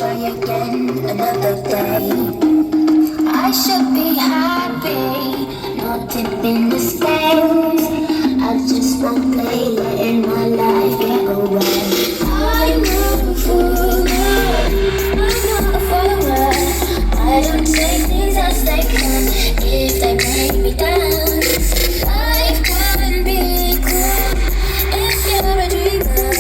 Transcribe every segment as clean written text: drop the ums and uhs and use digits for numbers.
try again another day. I should be happy, not tipping the scales. I just won't play, letting my life get away. I'm not a follower, I'm not a follower. I don't take things as they come, if they bring me down. Life can be cool if you're a dreamer.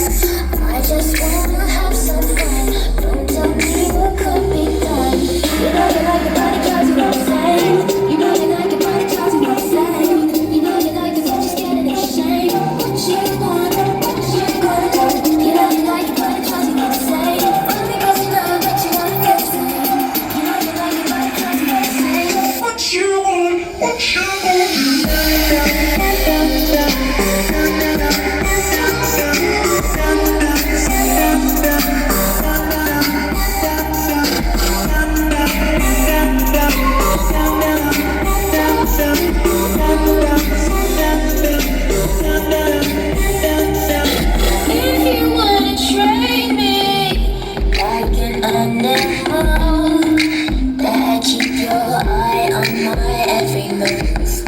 I just wanna have some fun, don't tell me what could be done. You know you like your body, cause you know the same. You know you like your body, cause you know the same. You know you like it, so just get it ashamed. What you want, what you gonna do? You know you like your body, cause you know the same. All because you know that you wanna get the same. You know you like your body, cause you know the same. What you want, what you gonna do? If you wanna train me like an animal, better keep your eye on my every move.